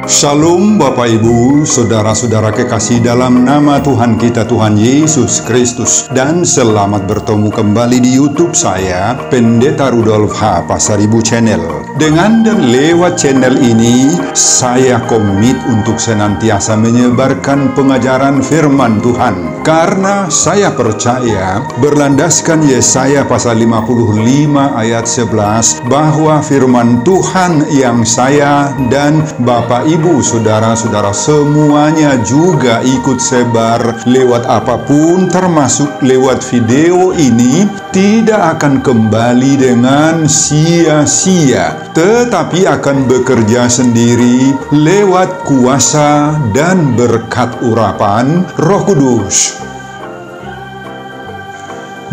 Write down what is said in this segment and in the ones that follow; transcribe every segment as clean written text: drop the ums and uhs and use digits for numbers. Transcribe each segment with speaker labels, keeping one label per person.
Speaker 1: Shalom Bapak Ibu, Saudara-saudara kekasih dalam nama Tuhan kita Tuhan Yesus Kristus. Dan selamat bertemu kembali di YouTube saya, Pendeta Rudolf H. Pasaribu Channel. Dengan dan lewat channel ini, saya komit untuk senantiasa menyebarkan pengajaran firman Tuhan. Karena saya percaya, berlandaskan Yesaya pasal 55 ayat 11, bahwa firman Tuhan yang saya dan Bapak Ibu, saudara-saudara semuanya juga ikut sebar lewat apapun, termasuk lewat video ini, tidak akan kembali dengan sia-sia, tetapi akan bekerja sendiri lewat kuasa dan berkat urapan Roh Kudus.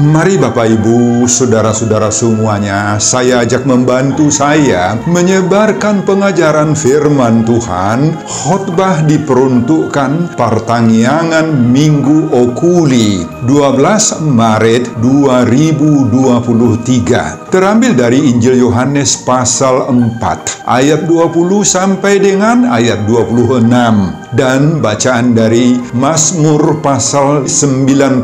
Speaker 1: Mari Bapak Ibu, saudara-saudara semuanya, saya ajak membantu saya menyebarkan pengajaran firman Tuhan. Khotbah diperuntukkan Pertanggiangan Minggu Okuli 12 Maret 2023. Terambil dari Injil Yohanes pasal 4 ayat 20 sampai dengan ayat 26. Dan bacaan dari Mazmur pasal 95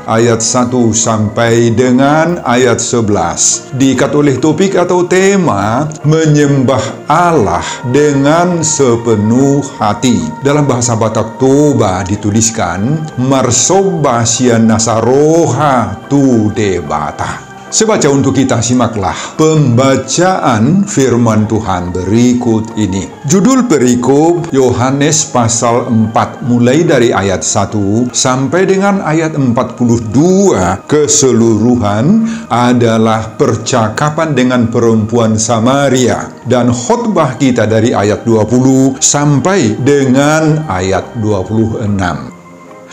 Speaker 1: ayat 1 sampai dengan ayat 11. Diikat oleh topik atau tema menyembah Allah dengan sepenuh hati. Dalam bahasa Batak Toba dituliskan Marsoba sia nasaroha tu debata. Sebaca untuk kita, simaklah pembacaan firman Tuhan berikut ini. Judul perikop Yohanes pasal 4 mulai dari ayat 1 sampai dengan ayat 42 keseluruhan adalah percakapan dengan perempuan Samaria. Dan khotbah kita dari ayat 20 sampai dengan ayat 26.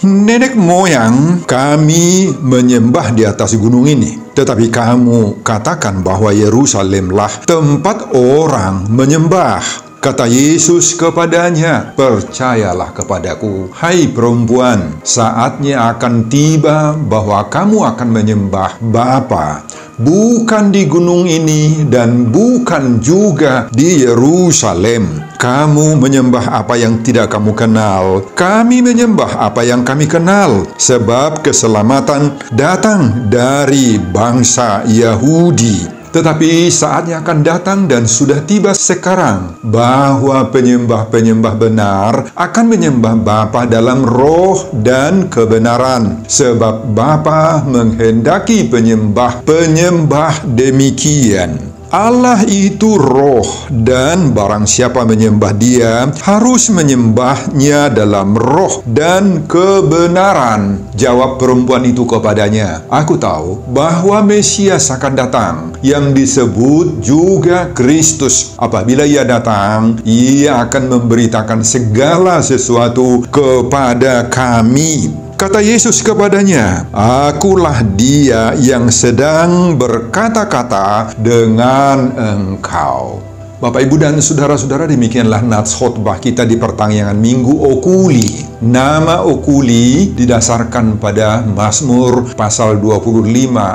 Speaker 1: Nenek moyang kami menyembah di atas gunung ini, tetapi kamu katakan bahwa Yerusalemlah tempat orang menyembah. Kata Yesus kepadanya, percayalah kepadaku, hai perempuan, saatnya akan tiba bahwa kamu akan menyembah Bapa, bukan di gunung ini dan bukan juga di Yerusalem. Kamu menyembah apa yang tidak kamu kenal, kami menyembah apa yang kami kenal, sebab keselamatan datang dari bangsa Yahudi. Tetapi saatnya akan datang dan sudah tiba sekarang bahwa penyembah-penyembah benar akan menyembah Bapa dalam roh dan kebenaran. Sebab Bapa menghendaki penyembah-penyembah demikian. Allah itu roh, dan barang siapa menyembah Dia harus menyembahnya dalam roh dan kebenaran. Jawab perempuan itu kepadanya, aku tahu bahwa Mesias akan datang, yang disebut juga Kristus. Apabila Ia datang, Ia akan memberitakan segala sesuatu kepada kami. Kata Yesus kepadanya, akulah Dia yang sedang berkata-kata dengan engkau. Bapak, Ibu, dan saudara-saudara, demikianlah nats khotbah kita di Pertanggiangan Minggu Okuli. Nama Okuli didasarkan pada Mazmur pasal 25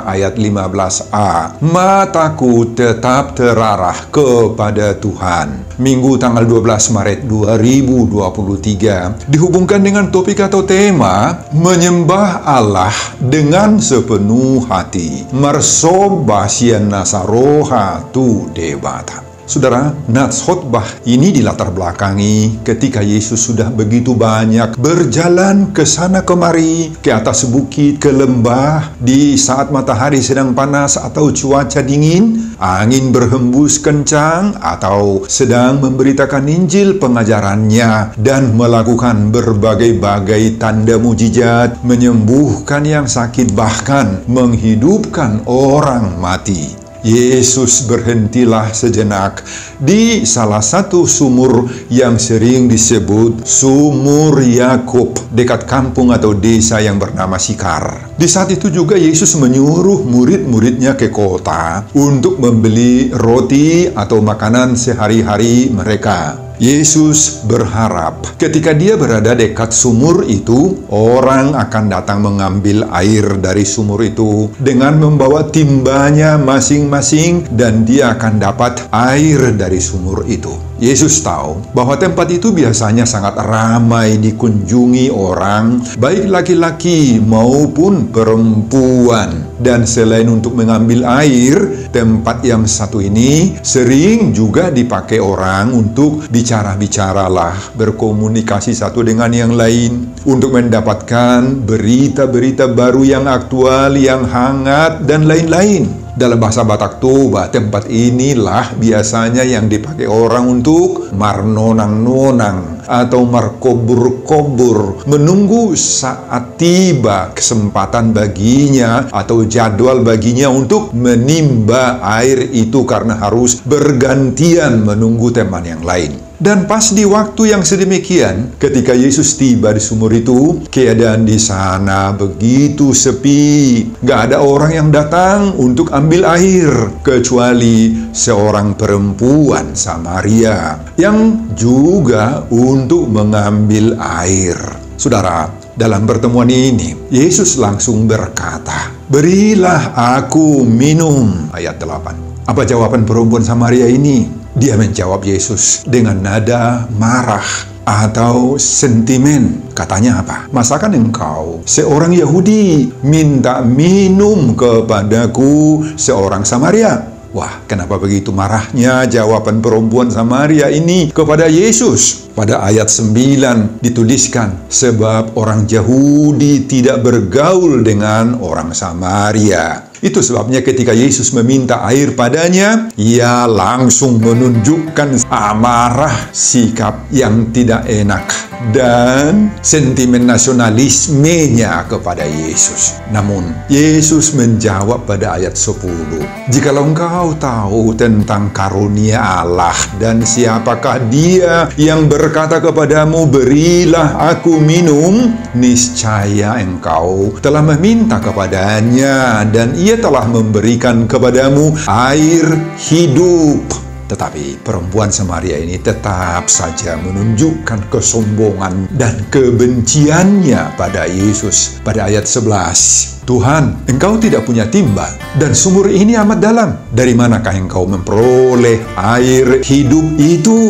Speaker 1: ayat 15a. Mataku tetap terarah kepada Tuhan. Minggu tanggal 12 Maret 2023 dihubungkan dengan topik atau tema menyembah Allah dengan sepenuh hati. Marsoba sia nasaroha tu debata. Saudara, nats khotbah ini dilatar belakangi ketika Yesus sudah begitu banyak berjalan ke sana kemari, ke atas bukit, ke lembah, di saat matahari sedang panas atau cuaca dingin, angin berhembus kencang, atau sedang memberitakan Injil pengajarannya dan melakukan berbagai-bagai tanda mujizat, menyembuhkan yang sakit, bahkan menghidupkan orang mati. Yesus berhentilah sejenak di salah satu sumur yang sering disebut Sumur Yakub, dekat kampung atau desa yang bernama Sikar. Di saat itu juga Yesus menyuruh murid-muridnya ke kota untuk membeli roti atau makanan sehari-hari mereka. Yesus berharap ketika Dia berada dekat sumur itu, orang akan datang mengambil air dari sumur itu dengan membawa timbanya masing-masing, dan dia akan dapat air dari sumur itu. Yesus tahu bahwa tempat itu biasanya sangat ramai dikunjungi orang, baik laki-laki maupun perempuan. Dan selain untuk mengambil air, tempat yang satu ini sering juga dipakai orang untuk bicara-bicaralah, berkomunikasi satu dengan yang lain, untuk mendapatkan berita-berita baru yang aktual, yang hangat, dan lain-lain. Dalam bahasa Batak Toba, tempat inilah biasanya yang dipakai orang untuk marnonang-nonang atau markobur-kobur, menunggu saat tiba kesempatan baginya atau jadwal baginya untuk menimba air itu karena harus bergantian menunggu teman yang lain. Dan pas di waktu yang sedemikian, ketika Yesus tiba di sumur itu, keadaan di sana begitu sepi. Gak ada orang yang datang untuk ambil air, kecuali seorang perempuan Samaria yang juga untuk mengambil air. Saudara, dalam pertemuan ini, Yesus langsung berkata, "Berilah aku minum." Ayat 8. Apa jawaban perempuan Samaria ini? Dia menjawab Yesus dengan nada marah atau sentimen. Katanya apa? "Masakan engkau, seorang Yahudi, minta minum kepadaku, seorang Samaria?" Wah, kenapa begitu marahnya jawaban perempuan Samaria ini kepada Yesus? Pada ayat 9 dituliskan, sebab orang Yahudi tidak bergaul dengan orang Samaria. Itu sebabnya ketika Yesus meminta air padanya, ia langsung menunjukkan amarah, sikap yang tidak enak, dan sentimen nasionalismenya kepada Yesus. Namun, Yesus menjawab pada ayat 10, "Jikalau engkau tahu tentang karunia Allah dan siapakah Dia yang berkata kepadamu, 'Berilah aku minum,' niscaya engkau telah meminta kepadanya, dan Ia telah memberikan kepadamu air hidup." Tetapi perempuan Samaria ini tetap saja menunjukkan kesombongan dan kebenciannya pada Yesus. Pada ayat 11, "Tuhan, engkau tidak punya timba, dan sumur ini amat dalam. Dari manakah engkau memperoleh air hidup itu?"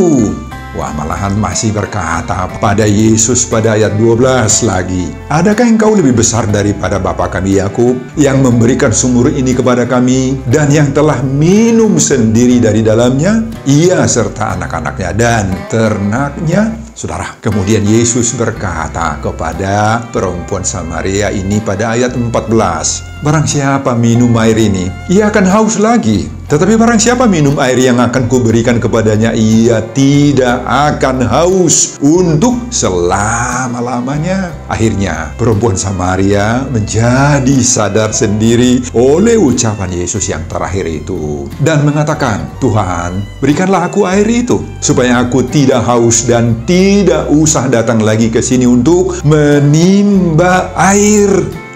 Speaker 1: Wah, malahan masih berkata pada Yesus pada ayat 12 lagi, "Adakah engkau lebih besar daripada bapa kami Yakub, yang memberikan sumur ini kepada kami, dan yang telah minum sendiri dari dalamnya, ia serta anak-anaknya dan ternaknya?" Saudara, kemudian Yesus berkata kepada perempuan Samaria ini pada ayat 14, "Barang siapa minum air ini, ia akan haus lagi. Tetapi barang siapa minum air yang akan kuberikan kepadanya, ia tidak akan haus untuk selama-lamanya." Akhirnya, perempuan Samaria menjadi sadar sendiri oleh ucapan Yesus yang terakhir itu, dan mengatakan, "Tuhan, berikanlah aku air itu, supaya aku tidak haus dan tidak usah datang lagi ke sini untuk menimba air."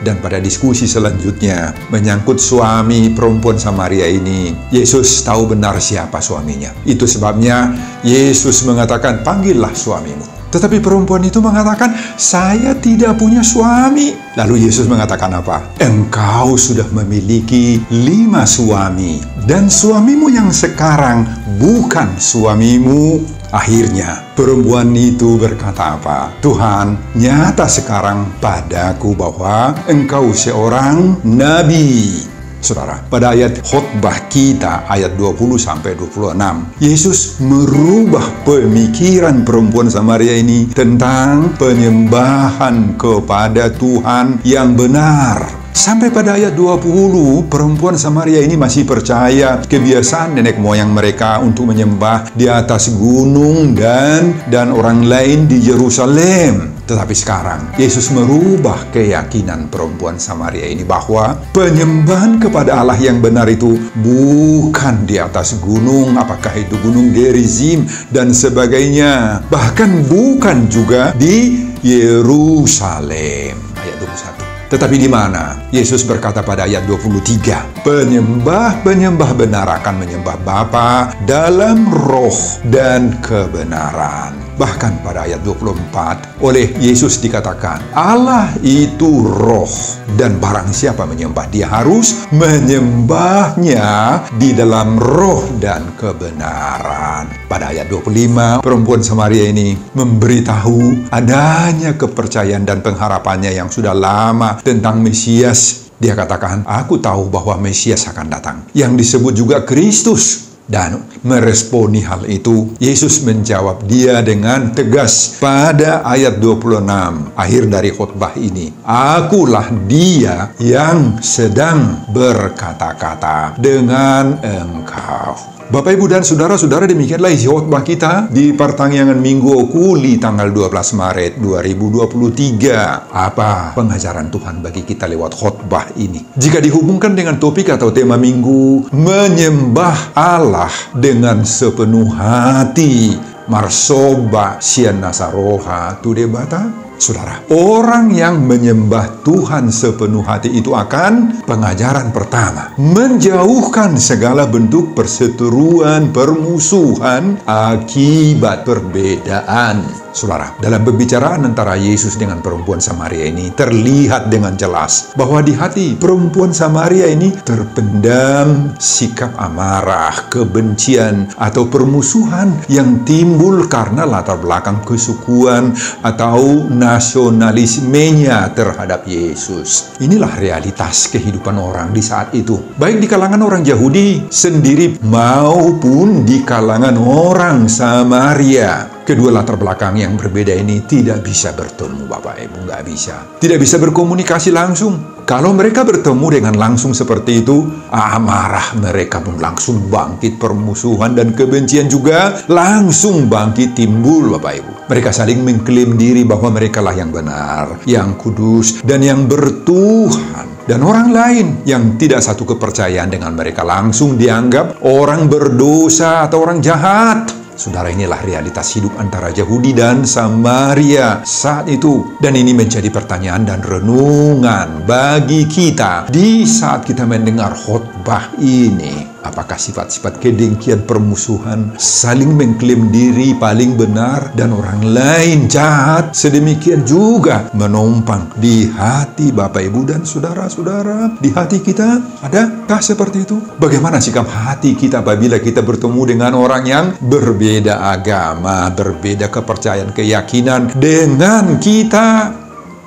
Speaker 1: Dan pada diskusi selanjutnya menyangkut suami perempuan Samaria ini, Yesus tahu benar siapa suaminya. Itu sebabnya Yesus mengatakan, "Panggillah suamimu." Tetapi perempuan itu mengatakan, "Saya tidak punya suami." Lalu Yesus mengatakan apa? "Engkau sudah memiliki 5 suami, dan suamimu yang sekarang bukan suamimu." Akhirnya, perempuan itu berkata apa? "Tuhan, nyata sekarang padaku bahwa engkau seorang nabi." Saudara, pada ayat khotbah kita, ayat 20-26, Yesus merubah pemikiran perempuan Samaria ini tentang penyembahan kepada Tuhan yang benar. Sampai pada ayat 20, perempuan Samaria ini masih percaya kebiasaan nenek moyang mereka untuk menyembah di atas gunung dan orang lain di Yerusalem. Tetapi sekarang, Yesus merubah keyakinan perempuan Samaria ini bahwa penyembahan kepada Allah yang benar itu bukan di atas gunung, apakah itu gunung Gerizim dan sebagainya. Bahkan bukan juga di Yerusalem. Ayat 21. Tetapi di mana? Yesus berkata pada ayat 23, "Penyembah-penyembah benar akan menyembah Bapa dalam roh dan kebenaran." Bahkan pada ayat 24, oleh Yesus dikatakan, Allah itu roh, dan barang siapa menyembah Dia harus menyembahnya di dalam roh dan kebenaran. Pada ayat 25, perempuan Samaria ini memberitahu adanya kepercayaan dan pengharapannya yang sudah lama tentang Mesias. Dia katakan, aku tahu bahwa Mesias akan datang, yang disebut juga Kristus. Dan meresponi hal itu, Yesus menjawab dia dengan tegas pada ayat 26, akhir dari khotbah ini. Akulah Dia yang sedang berkata-kata dengan engkau. Bapak, Ibu, dan saudara-saudara, demikianlah isi khotbah kita di pertanggihan Minggu Okuli tanggal 12 Maret 2023. Apa pengajaran Tuhan bagi kita lewat khotbah ini? Jika dihubungkan dengan topik atau tema minggu, menyembah Allah dengan sepenuh hati, marsoba sian nasaroha tudebata. Saudara, orang yang menyembah Tuhan sepenuh hati itu akan pengajaran pertama, menjauhkan segala bentuk perseteruan, permusuhan akibat perbedaan. Saudara, dalam pembicaraan antara Yesus dengan perempuan Samaria ini terlihat dengan jelas bahwa di hati perempuan Samaria ini terpendam sikap amarah, kebencian, atau permusuhan yang timbul karena latar belakang kesukuan atau nasionalismenya terhadap Yesus. Inilah realitas kehidupan orang di saat itu, baik di kalangan orang Yahudi sendiri maupun di kalangan orang Samaria. Kedua latar belakang yang berbeda ini tidak bisa bertemu, Bapak Ibu, nggak bisa. Tidak bisa berkomunikasi langsung. Kalau mereka bertemu dengan langsung seperti itu, amarah mereka pun langsung bangkit, permusuhan dan kebencian juga langsung bangkit timbul, Bapak Ibu. Mereka saling mengklaim diri bahwa mereka lah yang benar, yang kudus, dan yang bertuhan. Dan orang lain yang tidak satu kepercayaan dengan mereka langsung dianggap orang berdosa atau orang jahat. Saudara, inilah realitas hidup antara Yahudi dan Samaria saat itu. Dan ini menjadi pertanyaan dan renungan bagi kita di saat kita mendengar khotbah ini. Apakah sifat-sifat kedengkian, permusuhan, saling mengklaim diri paling benar dan orang lain jahat, sedemikian juga menumpang di hati Bapak, Ibu, dan saudara-saudara? Di hati kita adakah seperti itu? Bagaimana sikap hati kita apabila kita bertemu dengan orang yang berbeda agama, berbeda kepercayaan, keyakinan dengan kita?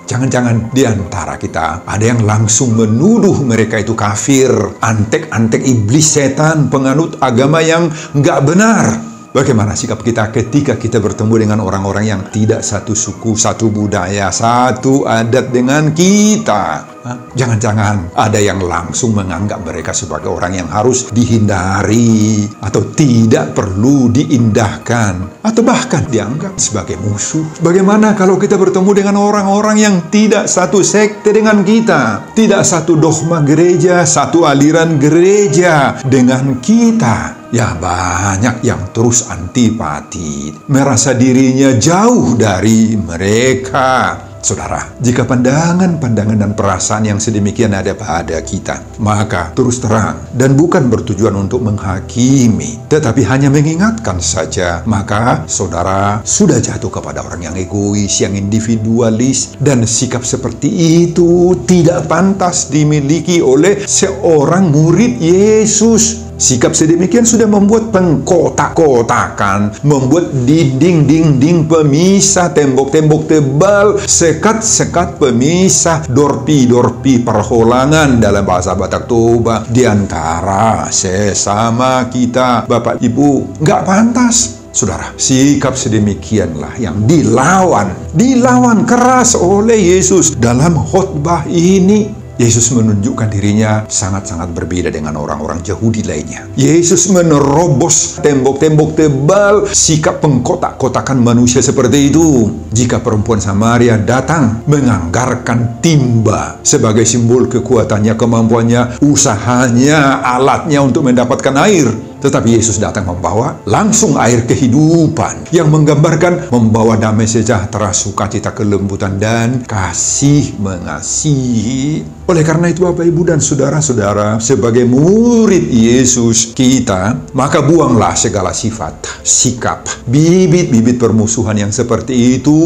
Speaker 1: Jangan-jangan di antara kita ada yang langsung menuduh mereka itu kafir, antek-antek iblis setan, penganut agama yang nggak benar. Bagaimana sikap kita ketika kita bertemu dengan orang-orang yang tidak satu suku, satu budaya, satu adat dengan kita? Jangan-jangan ada yang langsung menganggap mereka sebagai orang yang harus dihindari atau tidak perlu diindahkan atau bahkan dianggap sebagai musuh. Bagaimana kalau kita bertemu dengan orang-orang yang tidak satu sekte dengan kita, tidak satu dogma gereja, satu aliran gereja dengan kita? Ya, banyak yang terus antipati, merasa dirinya jauh dari mereka. Saudara, jika pandangan-pandangan dan perasaan yang sedemikian ada pada kita, maka terus terang dan bukan bertujuan untuk menghakimi, tetapi hanya mengingatkan saja, maka saudara sudah jatuh kepada orang yang egois, yang individualis, dan sikap seperti itu tidak pantas dimiliki oleh seorang murid Yesus. Sikap sedemikian sudah membuat pengkotak-kotakan, membuat dinding-dinding pemisah, tembok-tembok tebal, sekat-sekat pemisah, dorpi-dorpi perholangan dalam bahasa Batak Toba di antara sesama kita. Bapak, Ibu, nggak pantas. Saudara, sikap sedemikianlah yang dilawan keras oleh Yesus dalam khotbah ini. Yesus menunjukkan dirinya sangat-sangat berbeda dengan orang-orang Yahudi lainnya. Yesus menerobos tembok-tembok tebal, sikap pengkotak-kotakan manusia seperti itu. Jika perempuan Samaria datang menganggarkan timba sebagai simbol kekuatannya, kemampuannya, usahanya, alatnya untuk mendapatkan air, Tetapi Yesus datang membawa langsung air kehidupan yang menggambarkan membawa damai sejahtera, sukacita, kelembutan, dan kasih mengasihi. Oleh karena itu Bapak, Ibu, dan saudara-saudara, sebagai murid Yesus kita, maka buanglah segala sifat, sikap, bibit-bibit permusuhan yang seperti itu.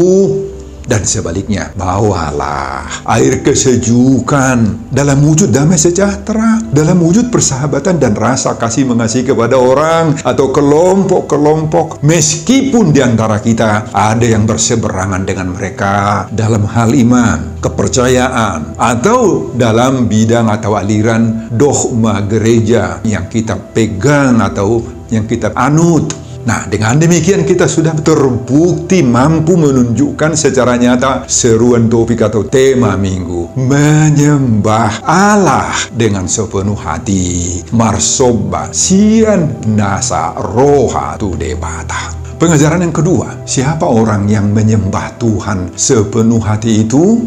Speaker 1: Dan sebaliknya, bawalah air kesejukan dalam wujud damai sejahtera, dalam wujud persahabatan dan rasa kasih mengasihi kepada orang atau kelompok-kelompok, meskipun di antara kita ada yang berseberangan dengan mereka dalam hal iman, kepercayaan, atau dalam bidang atau aliran dogma gereja yang kita pegang atau yang kita anut. Nah, dengan demikian kita sudah terbukti mampu menunjukkan secara nyata seruan topik atau tema minggu, menyembah Allah dengan sepenuh hati. Marsoba sian nasa roha tu debata. Pengajaran yang kedua, siapa orang yang menyembah Tuhan sepenuh hati itu?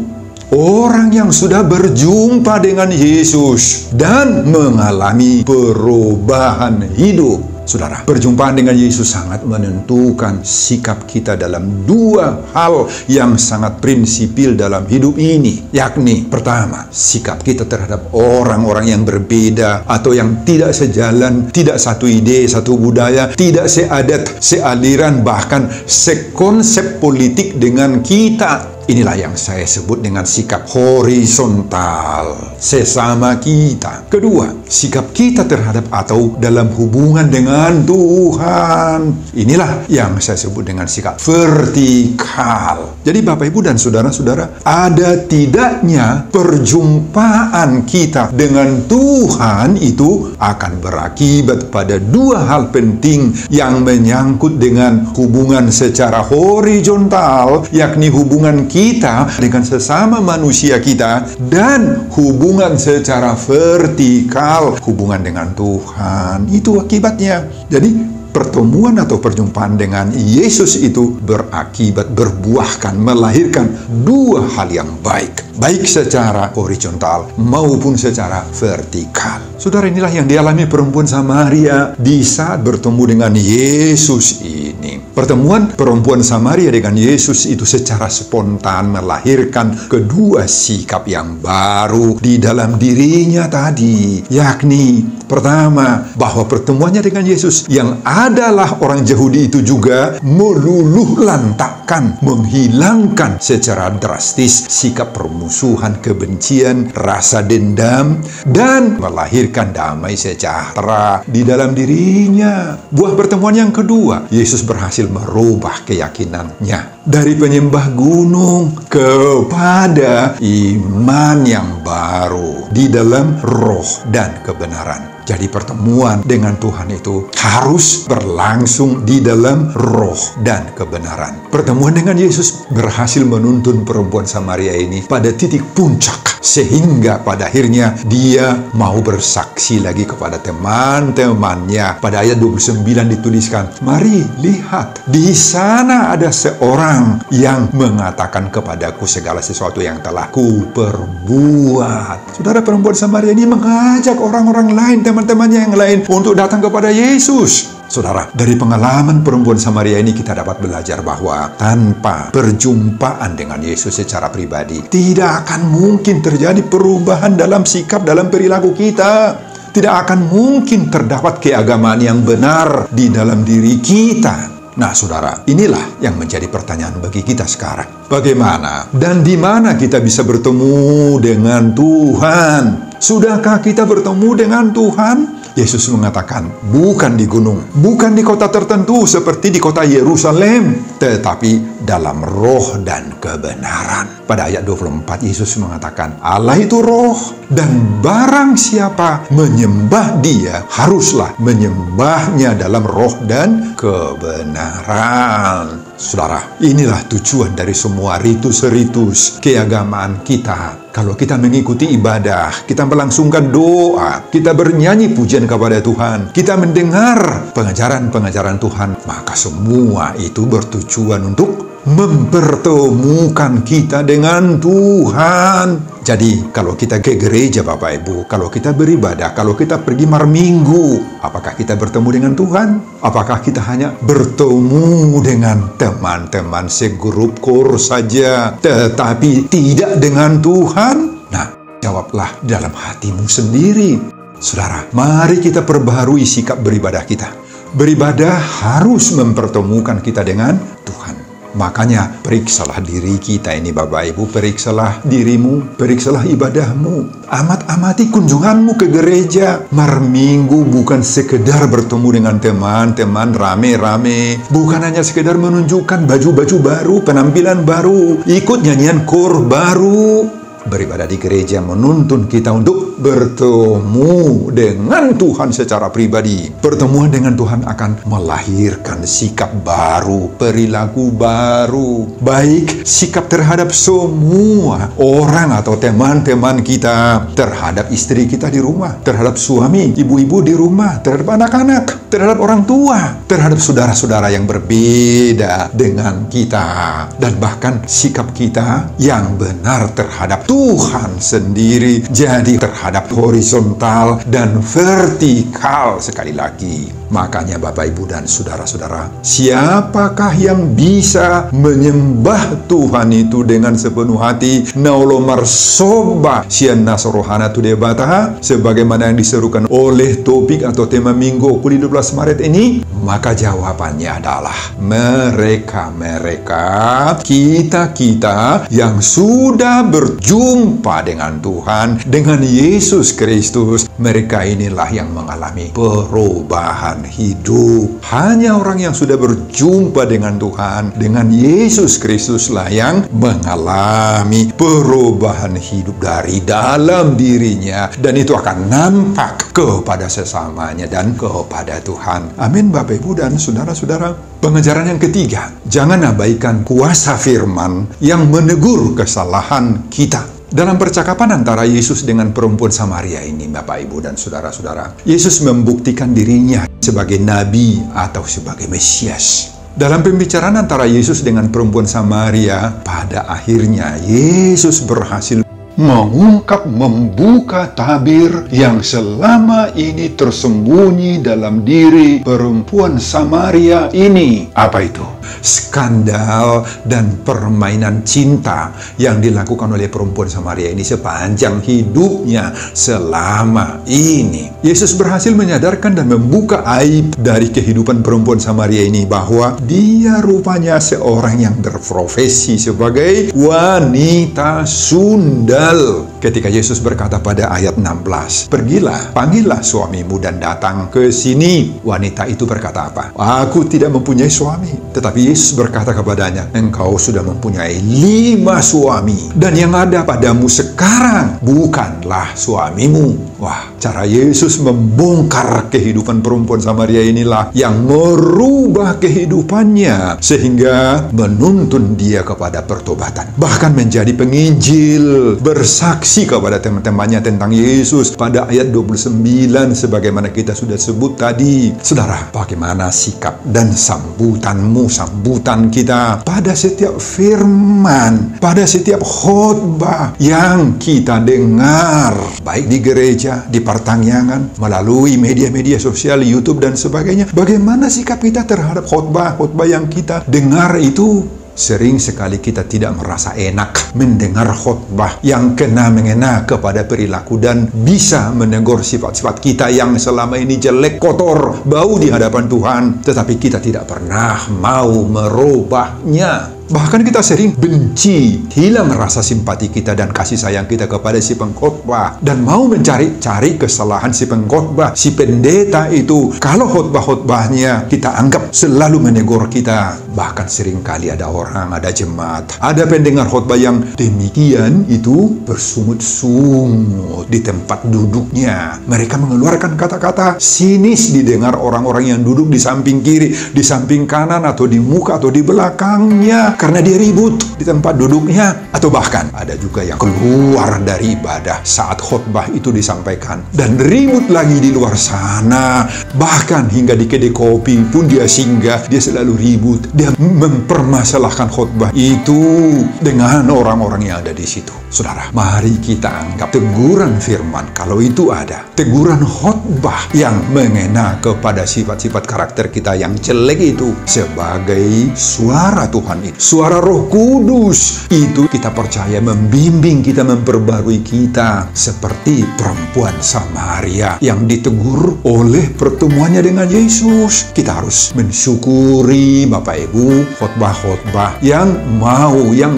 Speaker 1: Orang yang sudah berjumpa dengan Yesus dan mengalami perubahan hidup. Saudara, perjumpaan dengan Yesus sangat menentukan sikap kita dalam dua hal yang sangat prinsipil dalam hidup ini. Yakni, pertama, sikap kita terhadap orang-orang yang berbeda atau yang tidak sejalan, tidak satu ide, satu budaya, tidak seadat, sealiran, bahkan sekonsep politik dengan kita. Inilah yang saya sebut dengan sikap horizontal, sesama kita. Kedua, sikap kita terhadap atau dalam hubungan dengan Tuhan. Inilah yang saya sebut dengan sikap vertikal. Jadi Bapak, Ibu, dan saudara-saudara, ada tidaknya perjumpaan kita dengan Tuhan itu akan berakibat pada dua hal penting yang menyangkut dengan hubungan secara horizontal, yakni hubungan kita dengan sesama manusia kita, dan hubungan secara vertikal, hubungan dengan Tuhan. Itu akibatnya. Jadi pertemuan atau perjumpaan dengan Yesus itu berakibat, berbuahkan, melahirkan dua hal yang baik, baik secara horizontal maupun secara vertikal. Saudara, inilah yang dialami perempuan Samaria di saat bertemu dengan Yesus ini. Pertemuan perempuan Samaria dengan Yesus itu secara spontan melahirkan kedua sikap yang baru di dalam dirinya tadi. Yakni, pertama, bahwa pertemuannya dengan Yesus yang adalah orang Yahudi itu juga meluluh lantakkan, menghilangkan secara drastis sikap permusuhan, kebencian, rasa dendam, dan melahirkan damai sejahtera di dalam dirinya. Buah pertemuan yang kedua, Yesus berhasil merubah keyakinannya dari penyembah gunung kepada iman yang baru di dalam roh dan kebenaran. Jadi pertemuan dengan Tuhan itu harus berlangsung di dalam roh dan kebenaran. Pertemuan dengan Yesus berhasil menuntun perempuan Samaria ini pada titik puncak, sehingga pada akhirnya dia mau bersaksi lagi kepada teman-temannya. Pada ayat 29 dituliskan, "Mari lihat, di sana ada seorang yang mengatakan kepadaku segala sesuatu yang telah kuperbuat." Saudara, perempuan Samaria ini mengajak orang-orang lain, teman-temannya yang lain, untuk datang kepada Yesus. Saudara, dari pengalaman perempuan Samaria ini kita dapat belajar bahwa tanpa perjumpaan dengan Yesus secara pribadi, tidak akan mungkin terjadi perubahan dalam sikap, dalam perilaku kita. Tidak akan mungkin terdapat keagamaan yang benar di dalam diri kita. Nah, saudara, inilah yang menjadi pertanyaan bagi kita sekarang. Bagaimana dan di mana kita bisa bertemu dengan Tuhan? Sudahkah kita bertemu dengan Tuhan? Yesus mengatakan, bukan di gunung, bukan di kota tertentu seperti di kota Yerusalem, tetapi dalam roh dan kebenaran. Pada ayat 24, Yesus mengatakan, Allah itu roh, dan barang siapa menyembah Dia, haruslah menyembahnya dalam roh dan kebenaran. Saudara, inilah tujuan dari semua ritus-ritus keagamaan kita. Kalau kita mengikuti ibadah, kita melangsungkan doa, kita bernyanyi pujian kepada Tuhan, kita mendengar pengajaran-pengajaran Tuhan, maka semua itu bertujuan untuk mempertemukan kita dengan Tuhan. Jadi, kalau kita ke gereja Bapak Ibu, kalau kita beribadah, kalau kita pergi marminggu, apakah kita bertemu dengan Tuhan? Apakah kita hanya bertemu dengan teman-teman segrup kor saja, tetapi tidak dengan Tuhan? Nah, jawablah dalam hatimu sendiri. Saudara, mari kita perbaharui sikap beribadah kita. Beribadah harus mempertemukan kita dengan Tuhan. Makanya periksalah diri kita ini Bapak Ibu, periksalah dirimu, periksalah ibadahmu. Amati kunjunganmu ke gereja. Marminggu bukan sekedar bertemu dengan teman-teman rame-rame. Bukan hanya sekedar menunjukkan baju-baju baru, penampilan baru, ikut nyanyian kor baru. Beribadah di gereja menuntun kita untuk bertemu dengan Tuhan secara pribadi. Pertemuan dengan Tuhan akan melahirkan sikap baru, perilaku baru. Baik sikap terhadap semua orang atau teman-teman kita, terhadap istri kita di rumah, terhadap suami, ibu-ibu di rumah, terhadap anak-anak, terhadap orang tua, terhadap saudara-saudara yang berbeda dengan kita. Dan bahkan sikap kita yang benar terhadap Tuhan sendiri, jadi terhadap horizontal dan vertikal sekali lagi. Makanya Bapak Ibu dan saudara-saudara, siapakah yang bisa menyembah Tuhan itu dengan sepenuh hati? Naulomar soba sian nasrohana tu debata, sebagaimana yang diserukan oleh topik atau tema minggu 12 Maret ini. Maka jawabannya adalah mereka, kita yang sudah berjumpa dengan Tuhan, dengan Yesus Kristus. Mereka inilah yang mengalami perubahan hidup. Hanya orang yang sudah berjumpa dengan Tuhan, dengan Yesus Kristuslah yang mengalami perubahan hidup dari dalam dirinya, dan itu akan nampak kepada sesamanya dan kepada Tuhan. Amin Bapak Ibu dan saudara-saudara. Pengajaran yang ketiga, jangan abaikan kuasa firman yang menegur kesalahan kita. Dalam percakapan antara Yesus dengan perempuan Samaria ini, Bapak Ibu dan saudara-saudara, Yesus membuktikan dirinya sebagai nabi atau sebagai Mesias. Dalam pembicaraan antara Yesus dengan perempuan Samaria, pada akhirnya Yesus berhasil membuka tabir yang selama ini tersembunyi dalam diri perempuan Samaria ini. Apa itu? Skandal dan permainan cinta yang dilakukan oleh perempuan Samaria ini sepanjang hidupnya selama ini. Yesus berhasil menyadarkan dan membuka aib dari kehidupan perempuan Samaria ini, bahwa dia rupanya seorang yang berprofesi sebagai wanita sundal. Ketika Yesus berkata pada ayat 16, "Pergilah, panggillah suamimu dan datang ke sini." Wanita itu berkata apa? "Aku tidak mempunyai suami." Tetapi Yesus berkata kepadanya, "Engkau sudah mempunyai 5 suami, dan yang ada padamu sekarang bukanlah suamimu." Wah, cara Yesus membongkar kehidupan perempuan Samaria inilah yang merubah kehidupannya, sehingga menuntun dia kepada pertobatan. Bahkan menjadi penginjil, bersaksi kepada teman-temannya tentang Yesus pada ayat 29, sebagaimana kita sudah sebut tadi. Saudara, bagaimana sikap dan sambutan kita pada setiap firman, pada setiap khotbah yang kita dengar, baik di gereja, di pertanyaan, melalui media-media sosial, YouTube dan sebagainya. Bagaimana sikap kita terhadap khotbah yang kita dengar itu? Sering sekali kita tidak merasa enak mendengar khotbah yang kena-mengena kepada perilaku dan bisa menegur sifat-sifat kita yang selama ini jelek, kotor, bau di hadapan Tuhan, tetapi kita tidak pernah mau merubahnya. Bahkan kita sering benci, hilang rasa simpati kita dan kasih sayang kita kepada si pengkhotbah, dan mau mencari-cari kesalahan si pengkhotbah, si pendeta itu. Kalau khotbah-khotbahnya kita anggap selalu menegur kita. Bahkan sering kali ada orang, ada jemaat, ada pendengar khotbah yang demikian itu bersungut-sungut di tempat duduknya. Mereka mengeluarkan kata-kata sinis didengar orang-orang yang duduk di samping kiri, di samping kanan, atau di muka atau di belakangnya. karena dia ribut di tempat duduknya, atau bahkan ada juga yang keluar dari ibadah saat khotbah itu disampaikan dan ribut lagi di luar sana. Bahkan hingga di kedai kopi pun dia singgah, dia selalu ribut, dia mempermasalahkan khotbah itu dengan orang-orang yang ada di situ. Saudara, mari kita anggap teguran firman, kalau itu ada, teguran khotbah yang mengena kepada sifat-sifat karakter kita yang jelek itu, sebagai suara Tuhan itu, suara Roh Kudus itu, kita percaya membimbing kita, memperbarui kita, seperti perempuan Samaria yang ditegur oleh pertemuannya dengan Yesus. Kita harus mensyukuri Bapak Ibu khotbah-khotbah yang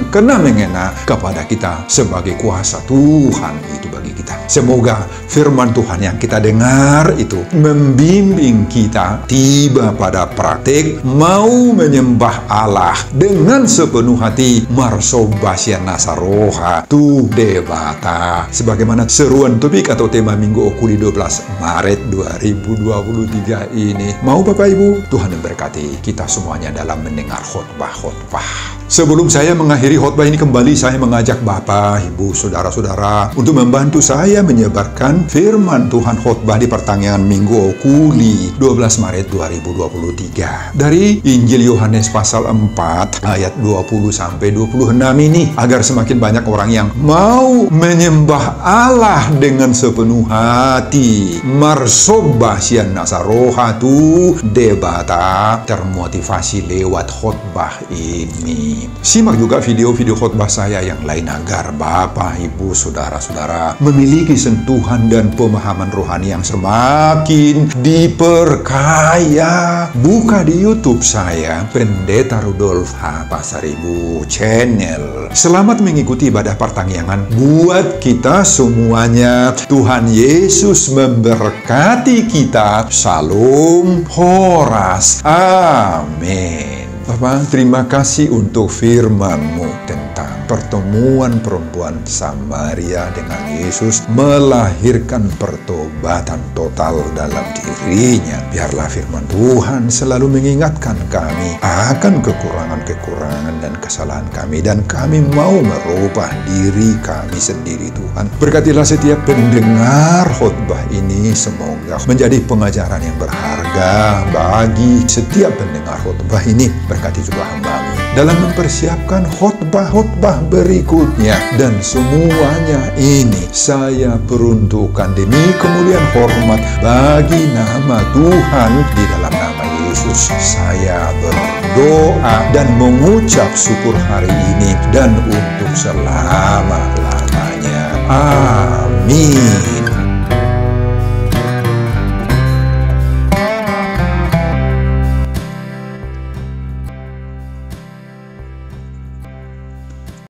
Speaker 1: kena mengena kepada kita sebagai kuasa Tuhan itu bagi kita. Semoga firman Tuhan yang kita dengar itu membimbing kita tiba pada praktik mau menyembah Allah dengan sepenuh hati, marsobasya nasaroha tu debata, sebagaimana seruan topik atau tema Minggu Okuli 12 Maret 2023 ini. Mau Bapak Ibu, Tuhan memberkati kita semuanya dalam mendengar khotbah-khotbah. Sebelum saya mengakhiri khotbah ini kembali, saya mengajak Bapak, Ibu, Saudara-saudara untuk membantu saya menyebarkan firman Tuhan khotbah di pertanyaan Minggu Okuli 12 Maret 2023 dari Injil Yohanes pasal 4 ayat 20 sampai 26 ini, agar semakin banyak orang yang mau menyembah Allah dengan sepenuh hati, marsobasya nasarohatu debata, termotivasi lewat khotbah ini. Simak juga video-video khotbah saya yang lain agar Bapak, Ibu, Saudara-saudara memiliki sentuhan dan pemahaman rohani yang semakin diperkaya. Buka di YouTube saya, Pendeta Rudolf H. Pasaribu Channel. Selamat mengikuti ibadah pertangyangan buat kita semuanya. Tuhan Yesus memberkati kita. Shalom Horas. Amin. Bapak, terima kasih untuk firman-Mu tentang pertemuan perempuan Samaria dengan Yesus melahirkan pertobatan total dalam dirinya. Biarlah firman Tuhan selalu mengingatkan kami akan kekurangan-kekurangan dan kesalahan kami, dan kami mau merubah diri kami sendiri, Tuhan. Berkatilah setiap pendengar khotbah ini, semoga menjadi pengajaran yang berharga bagi setiap pendengar khotbah ini. Berkati juga hamba-Mu dalam mempersiapkan khotbah-khotbah berikutnya, dan semuanya ini saya peruntukkan demi kemuliaan hormat bagi nama Tuhan. Di dalam nama Yesus saya berdoa dan mengucap syukur hari ini dan untuk selama-lamanya. Amin.